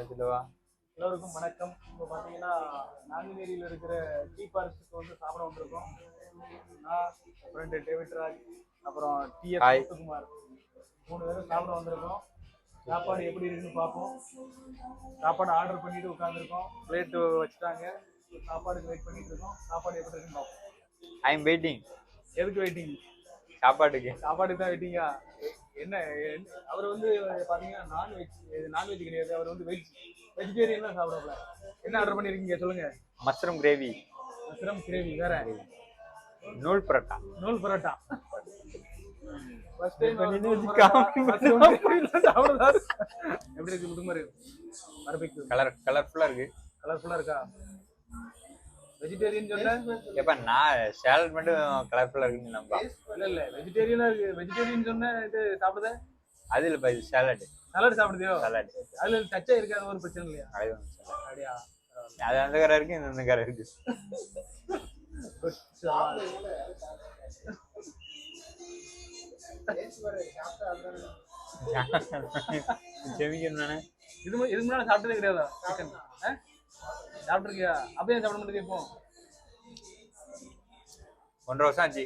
அதுலவா எல்லோருக்கும் வணக்கம். இப்போ பார்த்தீங்கன்னா நாங்குநேரியில் இருக்கிற டீ பார்க்ஸுக்கு வந்து சாப்பிட வந்திருக்கோம். நான் ஃப்ரெண்டு டேவிட் ராஜ், அப்புறம் டிஎஸ் ஹாய். முத்துக்குமார் 3 பேரும் சாப்பிட வந்திருக்கோம். சாப்பாடு எப்படி இருக்குன்னு பார்ப்போம். சாப்பாடு ஆர்டர் பண்ணிட்டு உட்காந்துருக்கோம். பிளேட்டு வச்சுட்டாங்க. சாப்பாடுக்கு வெயிட் பண்ணிட்டு இருக்கோம். சாப்பாடு எப்படி இருக்குன்னு பார்ப்போம். I am waiting. எதுக்கு வெயிட்டிங்? சாப்பாட்டுக்கு. சாப்பாடுக்கு தான் வெயிட்டிங்கா? என்ன அவர் வந்து பார்த்தீங்கன்னா நான்வெஜ் கிடையாது, அவர் வந்து வெஜிடேரியன் தான் சாப்பிடல. என்ன ஆர்டர் பண்ணிருக்கீங்க சொல்லுங்க? Mushroom gravy. மஷ்ரூம் கிரேவி வேற. நூல் பரோட்டா. நூல் பரோட்டா. First time சாப்பிடுறாரு. எப்படி இருக்கு முதுமரு? பர்ஃபெக்ட். கலர்ஃபுல்லா இருக்கு. கலர்ஃபுல்லா இருக்கா? வெஜிடேரியன் சொன்ன? ஏப்பா நான் சாலட் மட்டும் கலர்ஃபுல்லா இருக்குன்னு நம்பா. இல்ல வெஜிடேரியனா இருக்கு. வெஜிடேரியன் சொன்ன இது சாப்பிடுத? அது இல்ல இது சாலட். சாலட் சாப்பிடுதியோ? சாலட். அதுல டச்சா இருக்காது, ஒரு பிரச்சனை இல்லையா? அப்படியா? அது அந்த கரை இருக்கு, இந்த கரை இருக்கு. செமிக்கணும். இதுக்கு முன்னாடி சாப்பிட்டதே கிடையாதா சிக்கன்? சாப்பிட்டுருக்கியா? அப்பயே சாப்பிட மாட்டேங்குது இப்போ? 1.5 வருஷம் ஆச்சு.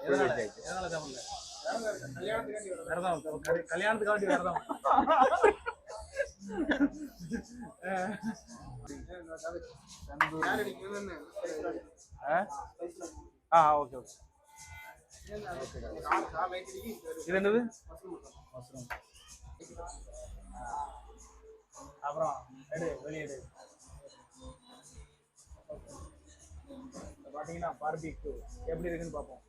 எதனால சாப்பிடல? கல்யாணத்துக்காண்டி வரதான். Okay okay. இது என்னது? மஷ்ரூம். அப்புறம் வெளியேடு பார்த்தீங்கன்னா பார்பிக்யூ எப்படி இருக்குன்னு பார்ப்போம்.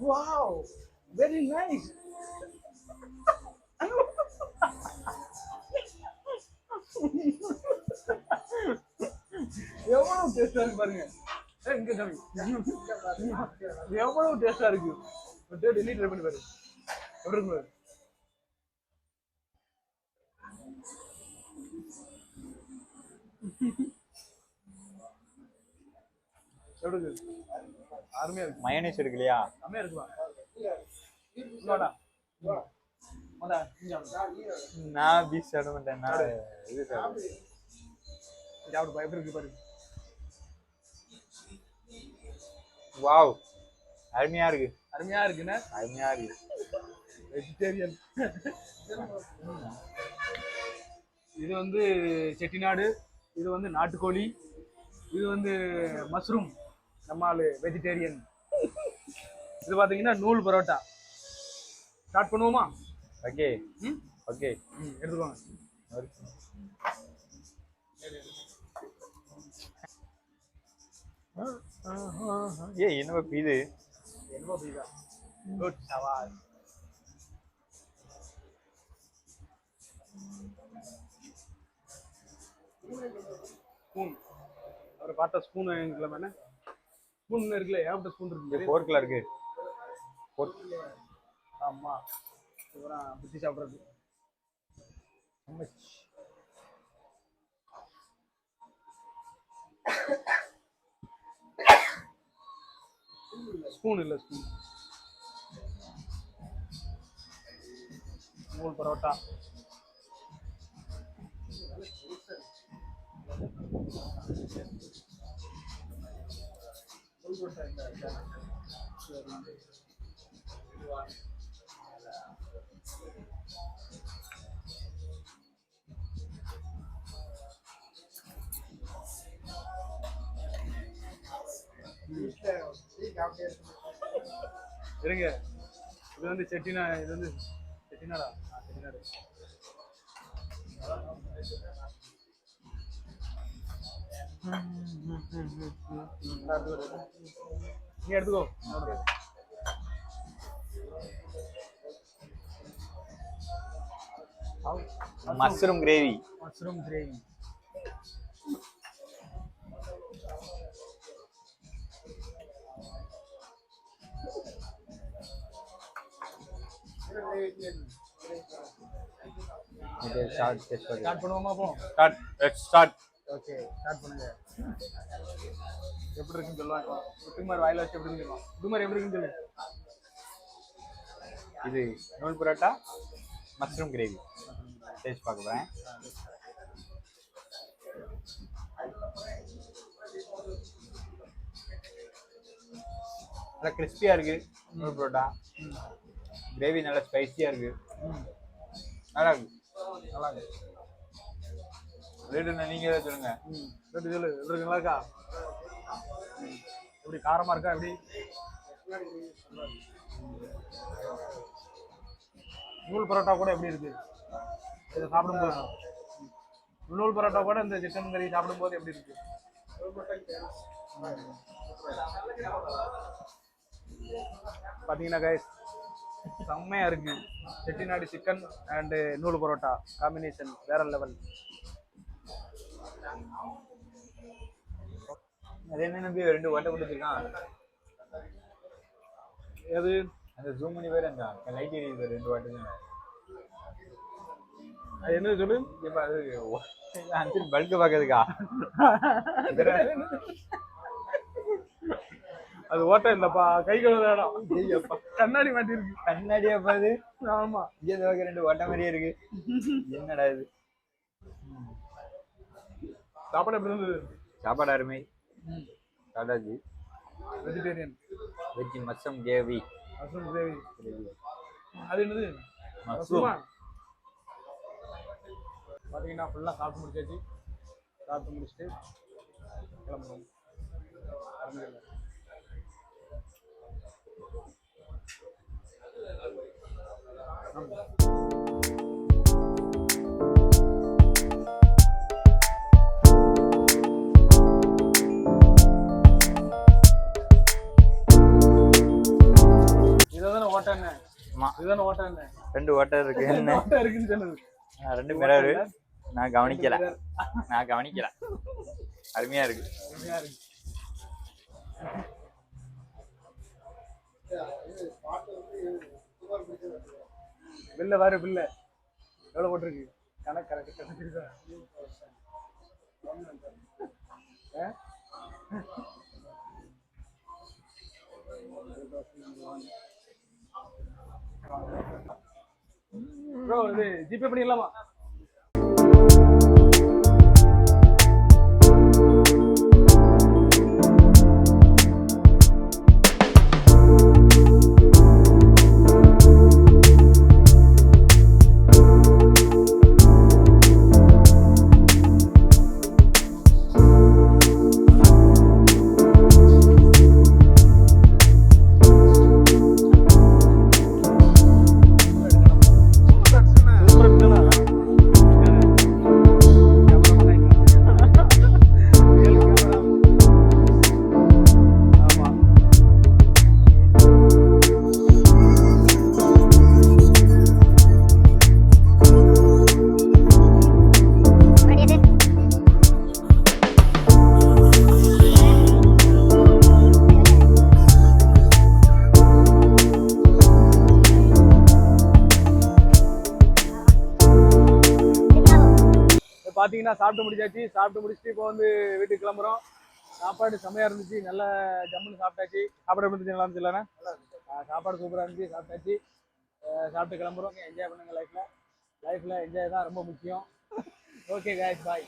Wow, very nice. எவ்வளவு டேஸ்டா இருக்கு பாருங்க. இங்க கம்மி. எவ்வளவு டேஸ்டா இருக்கு. டெல்லி ட்ரை பண்ணி பாரு. எப்படி இருக்கு? எப்படி இருக்கு? அருமையா இருக்கு. மயோனைஸ் இருக்கு இல்லையா? அருமையா இருக்குவா. வாடா வாடா. நான் பீஸ் சாப்பிட மாட்டேன். நான் இது சாப்பிடு. எப்படி இருக்கு பாரு. வாவ், அருமையா இருக்கு. அருமையா இருக்குண்ணே. அருமையா இருக்கு. வெஜிடேரியன். இது வந்து செட்டிநாடு, இது வந்து நாட்டுக்கோழி, இது வந்து மஷ்ரூம். நம்ம ஆளு வெஜிடேரியன். இது பாத்தீங்கன்னா நூல் பரோட்டா. ஸ்டார்ட் பண்ணுவோமா? Okay okay. எடுத்துக்கோங்க. என்ன இது? என்னமோ பீஸா. குட் சவால். ஸ்பூன். அவரை பார்த்தா ஸ்பூன் வாங்கிக்கலாம். என்ன ஸ்பூன் இருக்குல்ல? ஏகப்பட்ட ஸ்பூன் இருக்கு. ஃபோர்க்ல இருக்கு. ஆமா, புத்தி சாப்பிட்றது. ஸ்பூன் இல்ல, ஸ்பூன். நூல் பரோட்டா. இருங்க, இது வந்து செட்டிநாடு. இது வந்து செட்டிநாடா? செட்டிநாடு. நீ எடுத்துக்கோ. Mushroom gravy. Mushroom gravy. Start பண்ணுவோமா? அப்போ start. Let's start. Okay, start பண்ணுங்க. எப்படி இருக்குன்னு சொல்லுவாங்க. முத்துக்குமார் வாயில வச்சு எப்படி இருக்குன்னு சொல்லுவாங்க. முத்துக்குமார் எப்படி இருக்குன்னு சொல்லு. இது நூல் பரோட்டா, மஷ்ரூம் கிரேவி. டேஸ்ட் பார்க்க போறேன். நல்லா கிறிஸ்பியா இருக்கு நூல் பரோட்டா. கிரேவி நல்லா ஸ்பைசியா இருக்கு. நல்லா இருக்கு. நல்லா இருக்கு. ரேட் என்ன நீங்க ஏதாவது சொல்லுங்க. ரேட்டு சொல்லு. எப்படி நல்லா இருக்கா? எப்படி காரமா இருக்கா? எப்படி நூல் பரோட்டா கூட எப்படி இருக்கு இதை சாப்பிடும்போது? நூல் பரோட்டா கூட இந்த சிக்கன் கறி சாப்பிடும்போது எப்படி இருக்கு? பாத்தீங்கன்னா கைஸ் செம்மையா இருக்கு. செட்டிநாடு சிக்கன் அண்ட் நூல் பரோட்டா காம்பினேஷன் வேற லெவல். அது என்ன நம்பி 2 ஓட்டை கொடுத்துருக்கான். எது அந்த ஜூம் பண்ணி வேற அந்த லைட் எரியுது 2 ஓட்டை. அது என்ன சொல்லு? இப்ப அது அஞ்சு பல்க் பாக்குறதுக்கா? அது ஓட்டம் இல்லப்பா, கை கழுவுற இடம். கண்ணாடி மாட்டி இருக்கு. கண்ணாடியா பாது? ஆமா, இங்க 2 ஓட்டை மாதிரியே இருக்கு. என்னடா இது? சாப்பாடு எப்படி இருந்தது? சாப்பாடு அருமை. சாப்பிட்டாச்சு. Vegetarian veg mushroom gravy. Mushroom gravy. அது என்னது? மஷ்ரூம். பார்த்தீங்கன்னா ஃபுல்லாக சாப்பிட்டு முடிச்சாச்சு. சாப்பிட்டு முடிச்சுட்டு கிளம்புறோம். இதுதானே ஓட்டை என்ன? இதுதானே ஓட்டை என்ன? 2 ஓட்டை இருக்கு. என்ன ஓட்டை இருக்குன்னு சொன்னது? 2 மிரரு. நான் கவனிக்கல. அருமையா இருக்கு. அருமையா இருக்கு. பில்ல வேறு பில்ல எவ்வளோ போட்டிருக்கு? கணக்கு ப்ரோ, இது ஜிபே பண்ணிடலாமா? பார்த்தீங்கன்னா சாப்பிட்டு முடிச்சாச்சு. சாப்பிட்டு முடிச்சுட்டு இப்போ வந்து வீட்டுக்கு கிளம்புறோம். சாப்பாடு செம்மையாக இருந்துச்சு. நல்ல ஜம்முன்னு சாப்பிட்டாச்சு. சாப்பாடு எப்படி இருந்துச்சு? நல்லா இருந்துச்சு இல்லைண்ணா? சாப்பாடு சூப்பராக இருந்துச்சு. சாப்பிட்டாச்சு. சாப்பிட்டு கிளம்புறோம். என்ஜாய் பண்ணுங்க. லைஃப்பில் என்ஜாய் தான் ரொம்ப முக்கியம். ஓகே காய்ஸ், பாய்.